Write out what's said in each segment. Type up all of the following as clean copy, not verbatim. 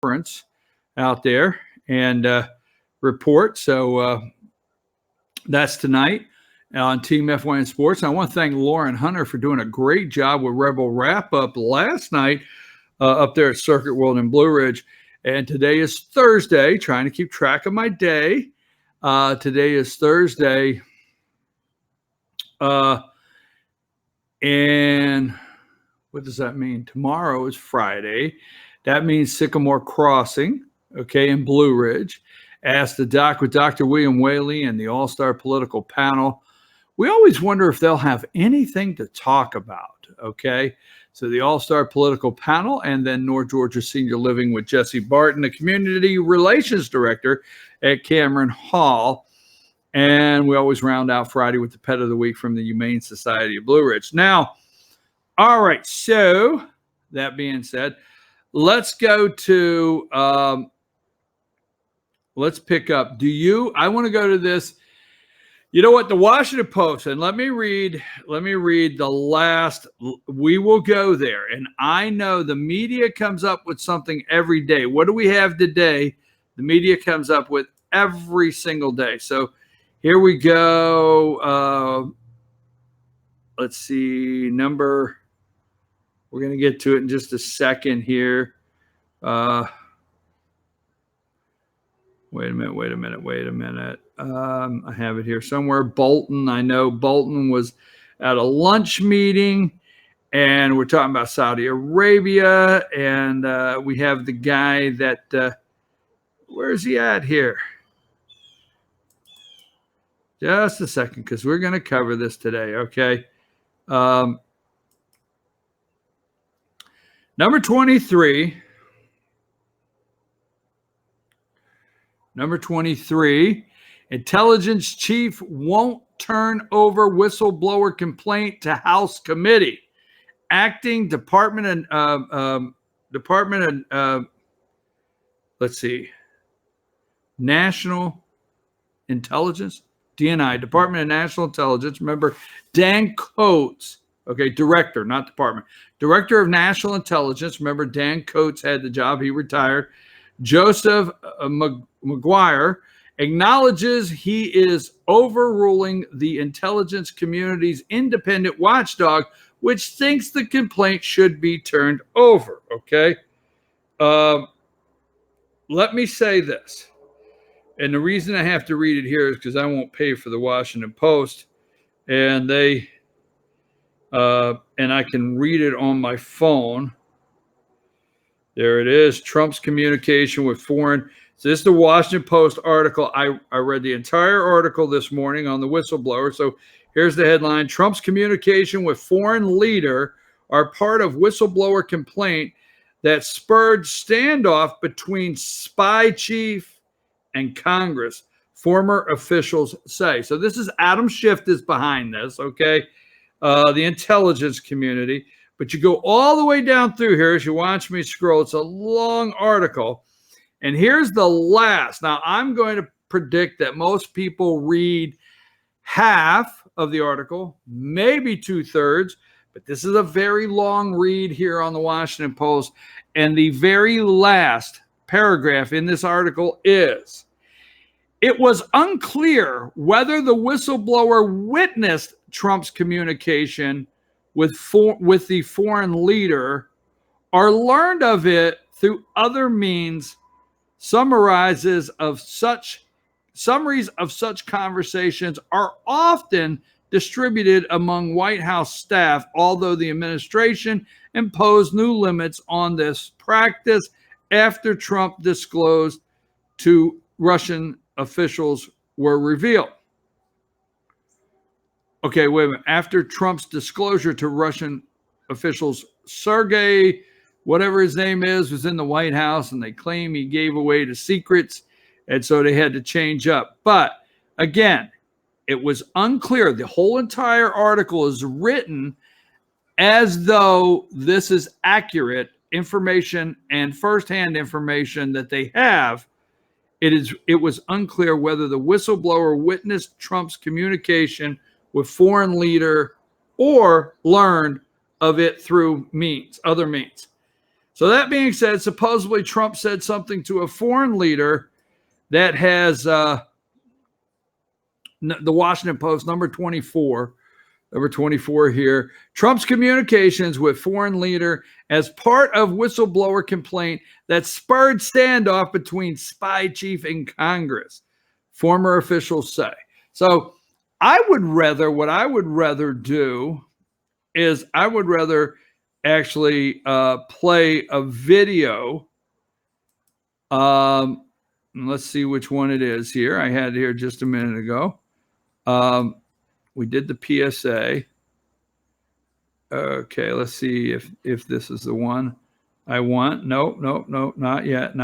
conference out there and report. So that's tonight on Team FYN Sports. And I want to thank Lauren Hunter for doing a great job with Rebel Wrap Up last night up there at Circuit World in Blue Ridge. And today is Thursday, trying to keep track of my day. Today is Thursday. And what does that mean? Tomorrow is Friday. That means Sycamore Crossing, okay, in Blue Ridge. Ask the Doc with Dr. William Whaley and the All-Star Political Panel. We always wonder if they'll have anything to talk about, okay? So the All-Star Political Panel, and then North Georgia Senior Living with Jesse Barton, the Community Relations Director at Cameron Hall. And we always round out Friday with the Pet of the Week from the Humane Society of Blue Ridge. Now, all right, so that being said, let's go to let's pick up. I want to go to this. You know what? The Washington Post, and let me read the last. We will go there. And I know the media comes up with something every day. What do we have today? The media comes up with every single day. So here we go. Let's see. We're going to get to it in just a second here. Wait a minute. I have it here somewhere. Bolton. I know Bolton was at a lunch meeting, and we're talking about Saudi Arabia, and we have the guy that, where's he at here? Just a second, because we're going to cover this today, okay? Number 23. Number 23, intelligence chief won't turn over whistleblower complaint to House committee. Acting Department of National Intelligence, DNI, Department of National Intelligence. Remember, Dan Coates, okay, director, not department. Director of National Intelligence. Remember, Dan Coates had the job. He retired. Joseph McGuire acknowledges he is overruling the intelligence community's independent watchdog, which thinks the complaint should be turned over, okay? Let me say this, and the reason I have to read it here is because I won't pay for the Washington Post, and and I can read it on my phone. There it is, Trump's communication with foreign. So this is the Washington Post article. I read the entire article this morning on the whistleblower. So here's the headline. Trump's communication with foreign leader are part of whistleblower complaint that spurred standoff between spy chief and Congress, former officials say. So this is Adam Schiff is behind this, okay? The intelligence community. But you go all the way down through here as you watch me scroll. It's a long article. And here's the last. Now, I'm going to predict that most people read half of the article, maybe 2/3, but this is a very long read here on the Washington Post. And the very last paragraph in this article is, it was unclear whether the whistleblower witnessed Trump's communication with the foreign leader or learned of it through other means. Summaries of such conversations are often distributed among White House staff, although the administration imposed new limits on this practice after Trump disclosed to Russian officials were revealed. Okay, wait a minute. After Trump's disclosure to Russian officials, Sergei, whatever his name is, was in the White House, and they claim he gave away the secrets, and so they had to change up. But again, it was unclear. The whole entire article is written as though this is accurate information and firsthand information that they have. It was unclear whether the whistleblower witnessed Trump's communication with foreign leader or learned of it through other means. So that being said, supposedly Trump said something to a foreign leader that has the Washington Post, number 24 here. Trump's communications with foreign leader as part of whistleblower complaint that spurred standoff between spy chief and Congress, former officials say. So what I would rather do is I would rather actually play a video. Let's see which one it is here. I had it here just a minute ago. We did the PSA. Okay, let's see if this is the one I want. Nope, not yet.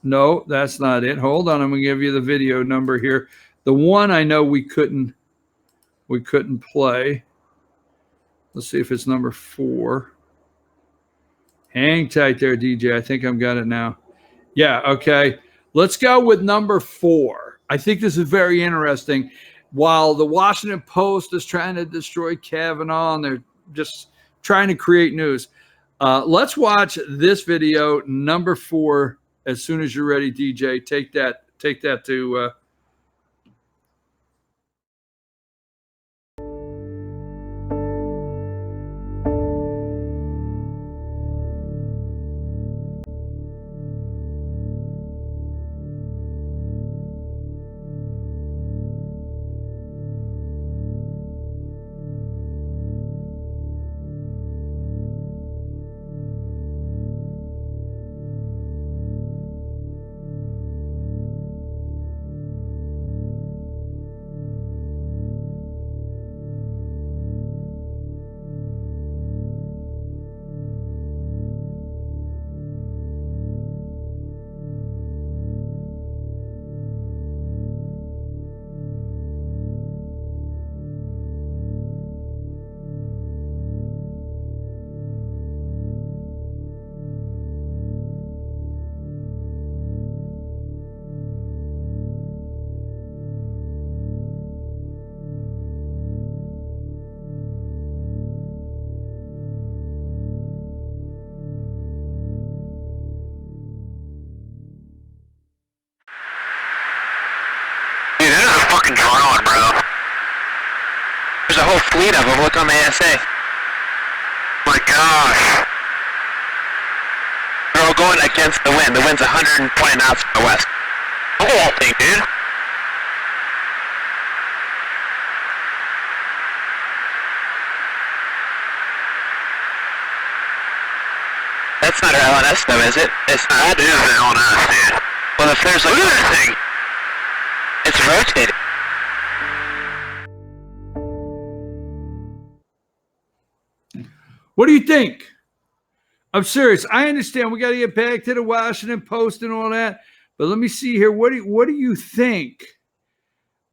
No, that's not it. Hold on, I'm gonna give you the video number here. The one I know we couldn't play. Let's see if it's number 4. Hang tight there, DJ. I think I've got it now. Yeah, okay. Let's go with number 4. I think this is very interesting. While the Washington Post is trying to destroy Kavanaugh and they're just trying to create news, let's watch this video, number 4, as soon as you're ready, DJ. Take that to... Drone, bro. There's a whole fleet of them. Look on the ASA. My gosh. They're all going against the wind. The wind's 120 knots from the west. Look at that thing, dude. That's not our LNS though, is it? It's not. That is the LNS, dude. Well, if there's like... Look at that thing. It's rotating. What do you think? I'm serious. I understand we got to get back to the Washington Post and all that, but let me see here. What do you think?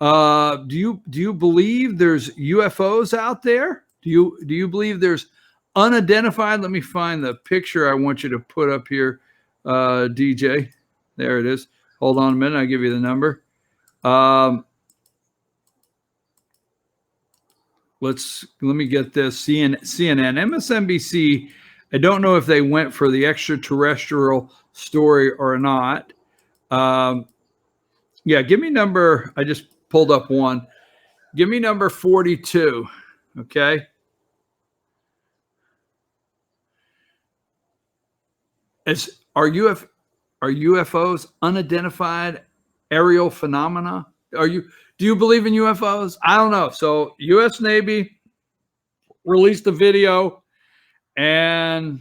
Do you believe there's UFOs out there? Do you believe there's unidentified? Let me find the picture I want you to put up here, DJ. There it is. Hold on a minute. I'll give you the number. Let me get this. CNN, MSNBC. I don't know if they went for the extraterrestrial story or not. Yeah, give me number. I just pulled up one. Give me number 42. Okay. Are UFOs unidentified aerial phenomena? Do you believe in UFOs? I don't know. So U.S. Navy released a video and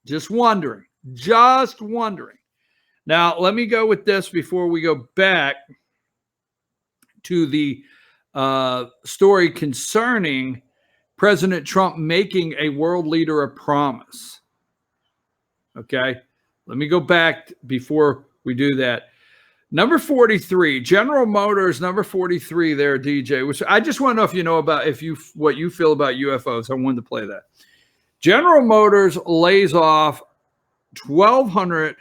just wondering. Now, let me go with this before we go back to the story concerning President Trump making a world leader a promise. Okay, let me go back before we do that. Number 43, General Motors, number 43 there, DJ, which I just want to know if you know about, what you feel about UFOs. I wanted to play that. General Motors lays off 1,200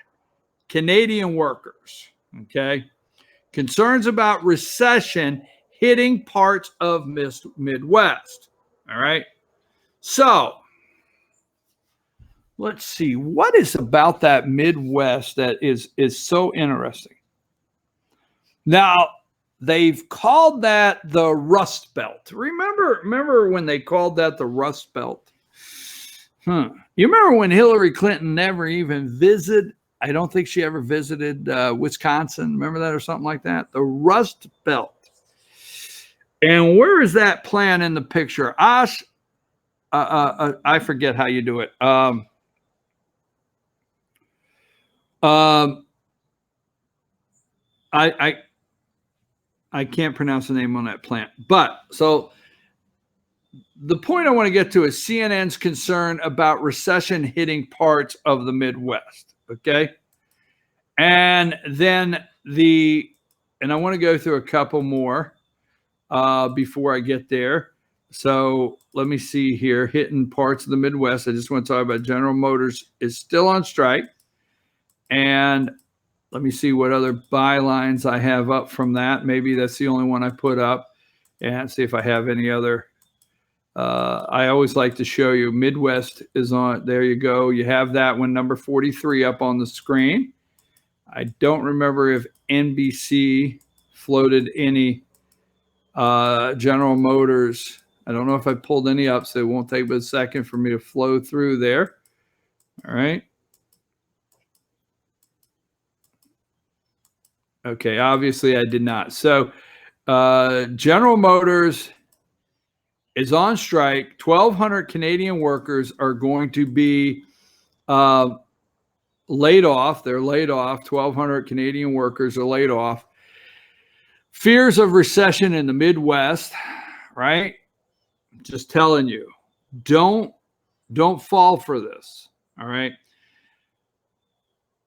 Canadian workers, okay? Concerns about recession hitting parts of Midwest, all right? So, let's see, what is about that Midwest that is so interesting? Now, they've called that the Rust Belt. Remember when they called that the Rust Belt? You remember when Hillary Clinton never even visited? I don't think she ever visited Wisconsin. Remember that or something like that? The Rust Belt. And where is that plan in the picture? I forget how you do it. I can't pronounce the name on that plant. But so the point I want to get to is CNN's concern about recession hitting parts of the Midwest. Okay. And then and I want to go through a couple more before I get there. So let me see here, hitting parts of the Midwest. I just want to talk about General Motors is still on strike. And let me see what other bylines I have up from that. Maybe that's the only one I put up. And see if I have any other. I always like to show you Midwest is on. There you go. You have that one, number 43 up on the screen. I don't remember if NBC floated any General Motors. I don't know if I pulled any up, so it won't take but a second for me to flow through there. All right. Okay, obviously I did not. So General Motors is on strike. 1,200 Canadian workers are going to be laid off. They're laid off. 1,200 Canadian workers are laid off. Fears of recession in the Midwest, right? Just telling you, don't fall for this, all right?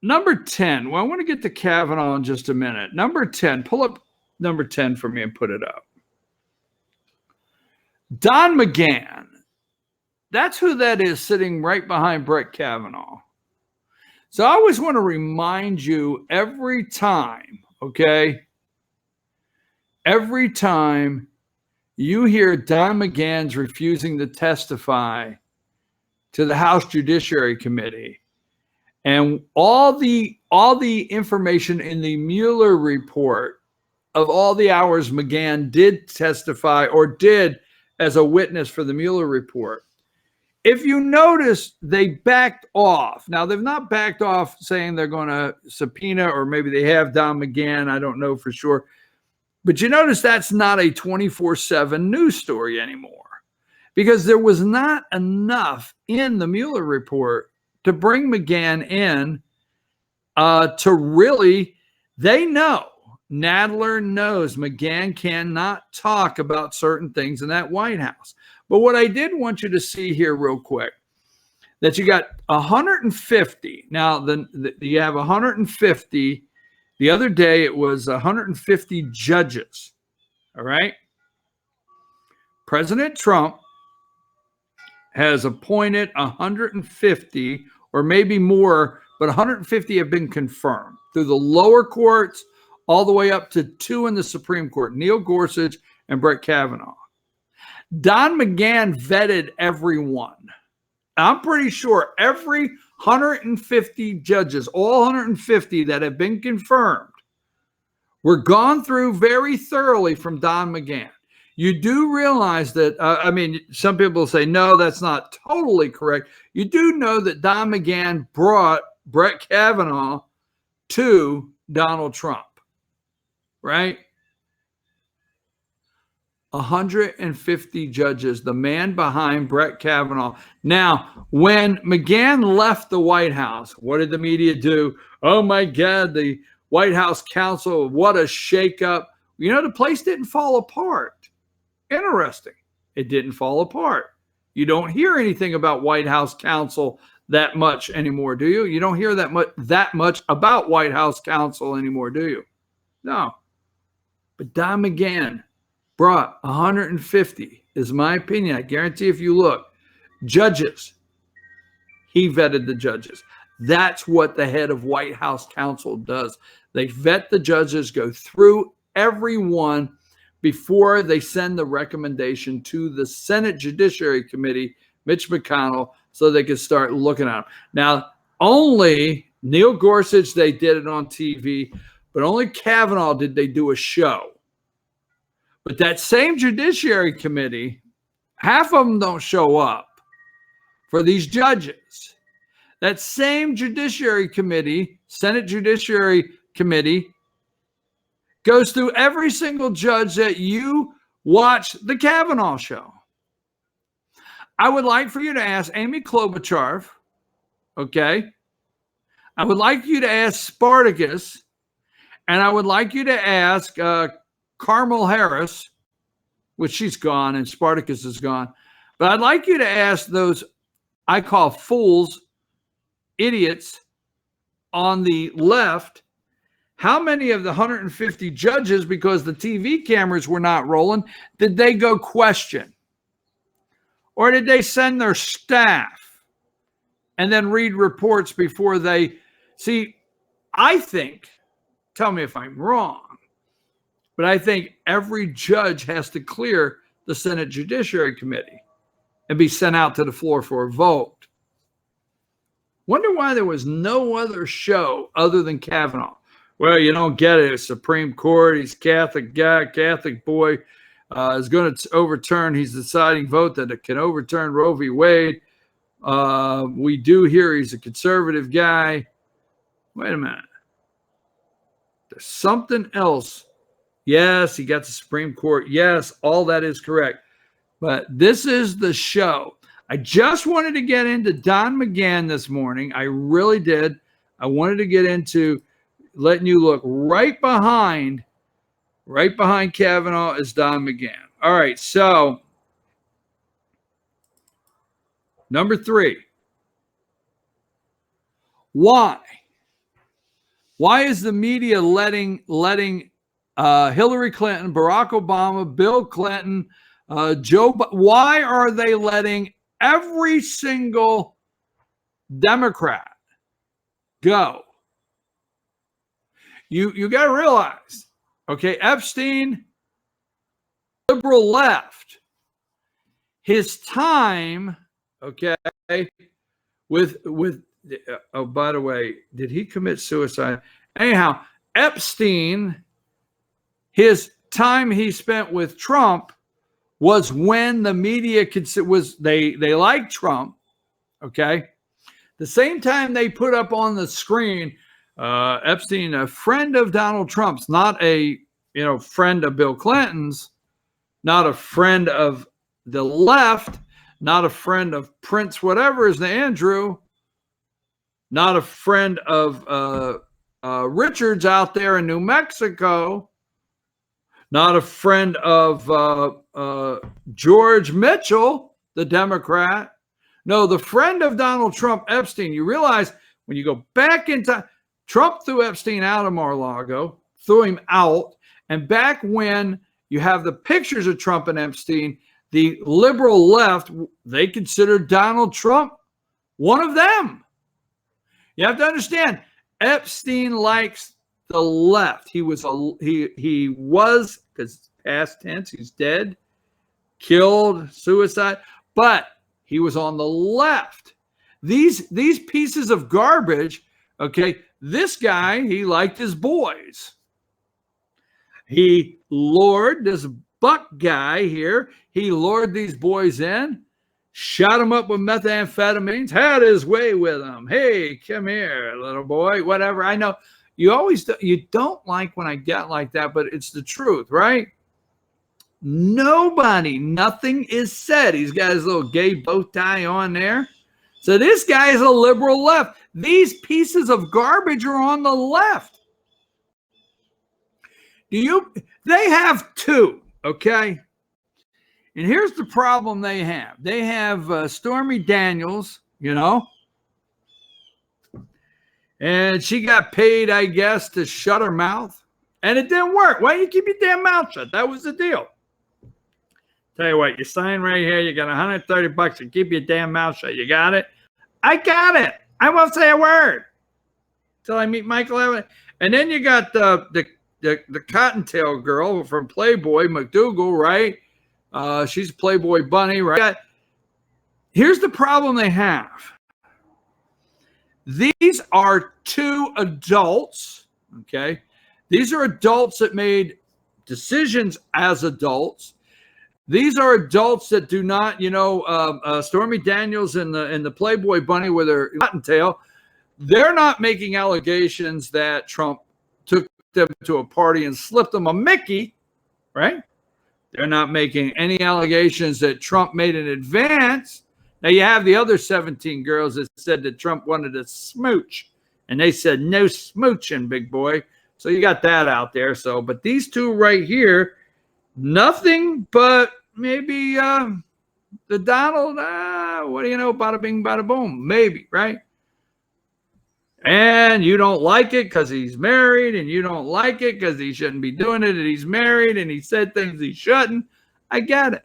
Number 10. Well, I want to get to Kavanaugh in just a minute. Number 10. Pull up number 10 for me and put it up. Don McGahn. That's who that is sitting right behind Brett Kavanaugh. So I always want to remind you every time, okay? Every time you hear Don McGahn's refusing to testify to the House Judiciary Committee, and all the information in the Mueller report of all the hours McGahn did testify or did as a witness for the Mueller report. If you notice, they backed off. Now, they've not backed off saying they're going to subpoena, or maybe they have Don McGahn. I don't know for sure. But you notice that's not a 24/7 news story anymore, because there was not enough in the Mueller report to bring McGahn in to really, they know, Nadler knows McGahn cannot talk about certain things in that White House. But what I did want you to see here real quick, that you got 150. Now, you have 150. The other day, it was 150 judges, all right? President Trump has appointed 150, or maybe more, but 150 have been confirmed through the lower courts all the way up to 2 in the Supreme Court, Neil Gorsuch and Brett Kavanaugh. Don McGahn vetted everyone. I'm pretty sure every 150 judges, all 150 that have been confirmed, were gone through very thoroughly from Don McGahn. You do realize that, I mean, some people say, no, that's not totally correct. You do know that Don McGahn brought Brett Kavanaugh to Donald Trump, right? 150 judges, the man behind Brett Kavanaugh. Now, when McGahn left the White House, what did the media do? Oh my God, the White House counsel, what a shakeup. You know, the place didn't fall apart. Interesting. It didn't fall apart. You don't hear anything about White House counsel that much anymore, do you? You don't hear that much about White House counsel anymore, do you? No. But Don McGahn brought 150, is my opinion. I guarantee if you look, judges, he vetted the judges. That's what the head of White House counsel does. They vet the judges, go through everyone before they send the recommendation to the Senate Judiciary Committee, Mitch McConnell, so they could start looking at them. Now, only Neil Gorsuch, they did it on TV, but only Kavanaugh did they do a show. But that same Judiciary Committee, half of them don't show up for these judges. That same Judiciary Committee, Senate Judiciary Committee, goes through every single judge that you watch the Kavanaugh show. I would like for you to ask Amy Klobuchar, okay? I would like you to ask Spartacus, and I would like you to ask Carmel Harris, which she's gone and Spartacus is gone. But I'd like you to ask those I call fools, idiots on the left, how many of the 150 judges, because the TV cameras were not rolling, did they go question? Or did they send their staff and then read reports before they see? I think, tell me if I'm wrong, but I think every judge has to clear the Senate Judiciary Committee and be sent out to the floor for a vote. Wonder why there was no other show other than Kavanaugh. Well, you don't get it. It's Supreme Court. He's a Catholic guy, Catholic boy. Is going to overturn. He's the deciding vote that it can overturn Roe v. Wade. We do hear he's a conservative guy. Wait a minute. There's something else. Yes, he got the Supreme Court. Yes, all that is correct. But this is the show. I just wanted to get into Don McGahn this morning. I really did. I wanted to get into letting you look right behind Kavanaugh is Don McGahn. All right, so number 3. Why? Why is the media letting Hillary Clinton, Barack Obama, Bill Clinton, why are they letting every single Democrat go? You got to realize, okay, Epstein, liberal left, his time, okay, with oh, by the way, did he commit suicide? Anyhow, Epstein, his time he spent with Trump was when the media they liked Trump, okay? The same time they put up on the screen, Epstein, a friend of Donald Trump's, not a friend of Bill Clinton's, not a friend of the left, not a friend of Prince whatever his name, Andrew, not a friend of Richards out there in New Mexico, not a friend of George Mitchell, the Democrat. No, the friend of Donald Trump, Epstein. You realize when you go back in time, Trump threw Epstein out of Mar-a-Lago, threw him out. And back when you have the pictures of Trump and Epstein, the liberal left, they considered Donald Trump one of them. You have to understand, Epstein likes the left. He was, because past tense, he's dead, killed, suicide, but he was on the left. These pieces of garbage, okay, this guy, he liked his boys. He lured this Buck guy here. He lured these boys in, shot them up with methamphetamines, had his way with them. Hey, come here, little boy, whatever. I know you don't like when I get like that, but it's the truth, right? Nothing is said. He's got his little gay bow tie on there. So this guy is a liberal left. These pieces of garbage are on the left. They have two, okay? And here's the problem they have. They have Stormy Daniels, and she got paid, I guess, to shut her mouth. And it didn't work. Why don't you keep your damn mouth shut? That was the deal. Tell you what, you sign right here. You got $130 to keep your damn mouth shut. You got it? I got it. I won't say a word until I meet Michael Evans. And then you got the Cottontail girl from Playboy, McDougal, right? She's a Playboy bunny, right? Here's the problem they have. These are two adults, okay? These are adults that made decisions as adults. These are adults that do not, Stormy Daniels and the Playboy Bunny with her cottontail. They're not making allegations that Trump took them to a party and slipped them a Mickey, right? They're not making any allegations that Trump made an advance. Now, you have the other 17 girls that said that Trump wanted to smooch, and they said no smooching, big boy. So you got that out there. So, but these two right here, nothing but maybe the Donald, what do you know, bada bing, bada boom, maybe, right? And you don't like it because he's married, and you don't like it because he shouldn't be doing it, and he's married, and he said things he shouldn't. I get it.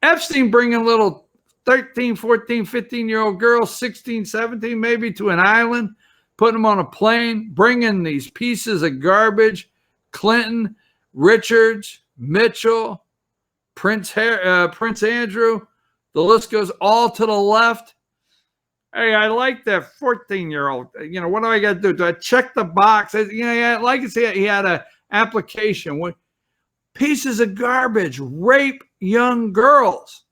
Epstein bringing little 13, 14, 15-year-old girls, 16, 17 maybe, to an island, putting them on a plane, bringing these pieces of garbage, Clinton, Richards, Mitchell, Prince Andrew, the list goes all to the left. Hey, I like that 14-year-old. What do I got to do? Do I check the box? Like I said, he had an application with pieces of garbage, rape young girls.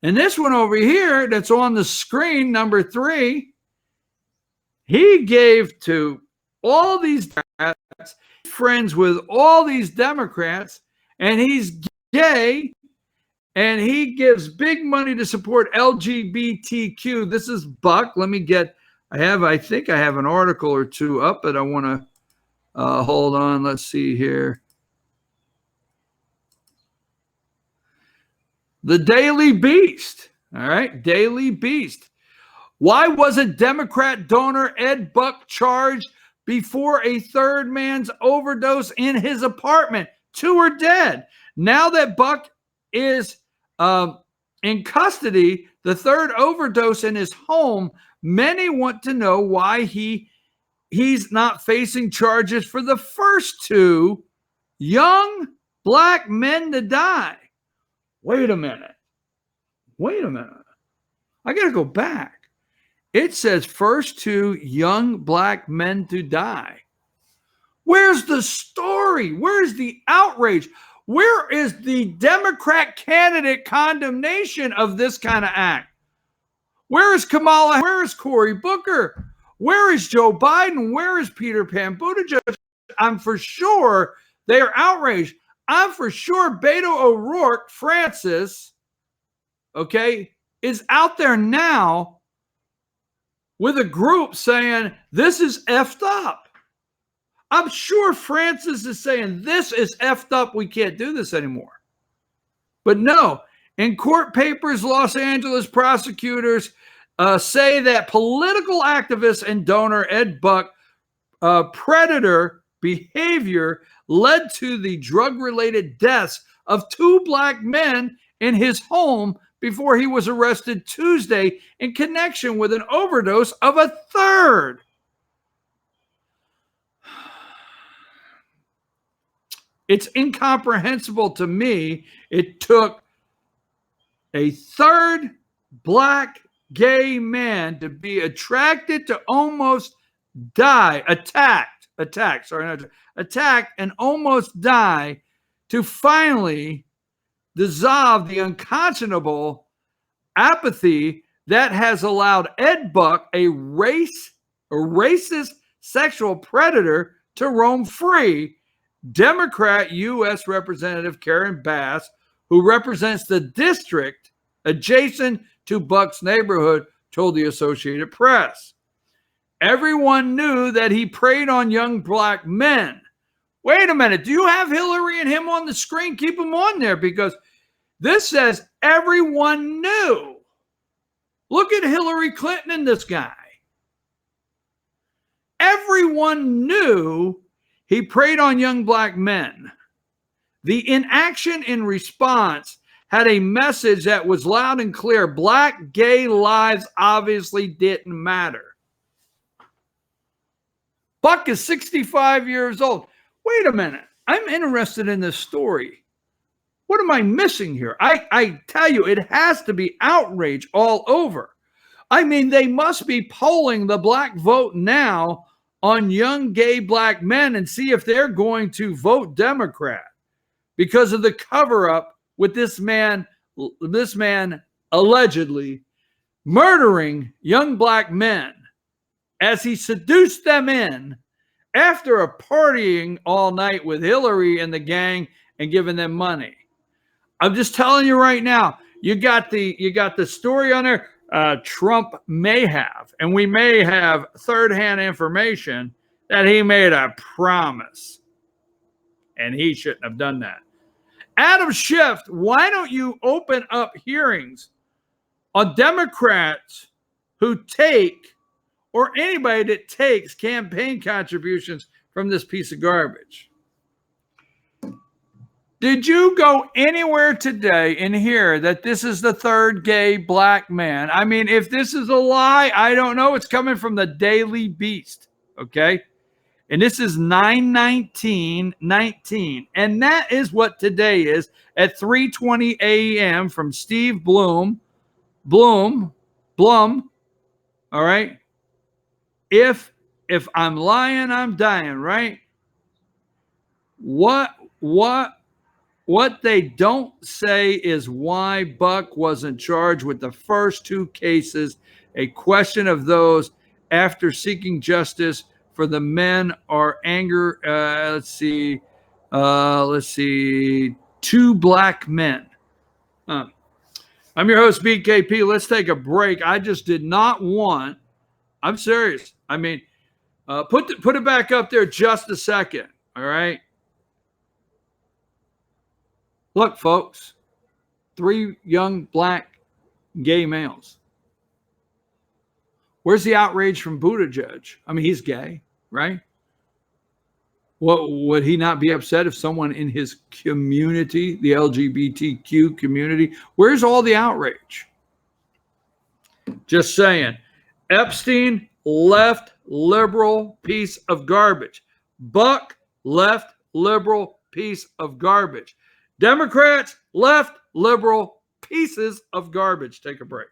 And this one over here that's on the screen, number 3, he gave to all these Democrats, friends with all these Democrats, and he's gay, and he gives big money to support LGBTQ. This is Buck. I think I have an article or two up, but I want to hold on. Let's see here. The Daily Beast. All right, Daily Beast. Why wasn't Democrat donor Ed Buck charged before a third man's overdose in his apartment? 2 are dead. Now that Buck is in custody, the third overdose in his home, many want to know why he's not facing charges for the first 2 young black men to die. Wait a minute. I got to go back. It says first 2 young black men to die. Where's the story? Where's the outrage? Where is the Democrat candidate condemnation of this kind of act? Where is Kamala? Where is Cory Booker? Where is Joe Biden? Where is Peter Pan Buttigieg? I'm for sure they are outraged. I'm for sure Beto O'Rourke, Francis, is out there now with a group saying this is effed up. I'm sure Francis is saying this is effed up. We can't do this anymore. But no, in court papers, Los Angeles prosecutors say that political activist and donor Ed Buck predator behavior led to the drug-related deaths of 2 black men in his home before he was arrested Tuesday in connection with an overdose of a third. It's incomprehensible to me. It took a third black gay man to be attracted to almost die, attacked and almost die to finally dissolve the unconscionable apathy that has allowed Ed Buck, a racist sexual predator, to roam free. Democrat U.S. Representative Karen Bass, who represents the district adjacent to Buck's neighborhood, told the Associated Press. Everyone knew that he preyed on young black men. Wait a minute. Do you have Hillary and him on the screen? Keep them on there, because this says everyone knew. Look at Hillary Clinton and this guy. Everyone knew he preyed on young black men. The inaction in response had a message that was loud and clear. Black gay lives obviously didn't matter. Buck is 65 years old. Wait a minute. I'm interested in this story. What am I missing here? I tell you, it has to be outrage all over. I mean, they must be polling the black vote now on young gay black men and see if they're going to vote Democrat because of the cover-up with this man allegedly murdering young black men as he seduced them in after a partying all night with Hillary and the gang and giving them money. I'm just telling you right now, you got the story on there. Trump may have, and we may have third-hand information that he made a promise, and he shouldn't have done that. Adam Schiff, why don't you open up hearings on Democrats who take, or anybody that takes, campaign contributions from this piece of garbage? Did you go anywhere today and hear that this is the third gay black man? I mean, if this is a lie, I don't know. It's coming from the Daily Beast, okay? And this is 9/19/19. And that is what today is at 3:20 a.m. from Steve Blum, all right? If I'm lying, I'm dying, right? What they don't say is why Buck wasn't charged with the first two cases. A question of those after seeking justice for the men are anger. Let's see, two black men. I'm your host, BKP. Let's take a break. I just did not want. I'm serious. I mean, put it back up there just a second. All right. Look, folks, 3 young black gay males. Where's the outrage from Buttigieg? I mean, he's gay, right? What would he not be upset if someone in his community, the LGBTQ community, where's all the outrage? Just saying. Epstein, left liberal piece of garbage. Buck, left liberal piece of garbage. Democrats, left liberal pieces of garbage. Take a break.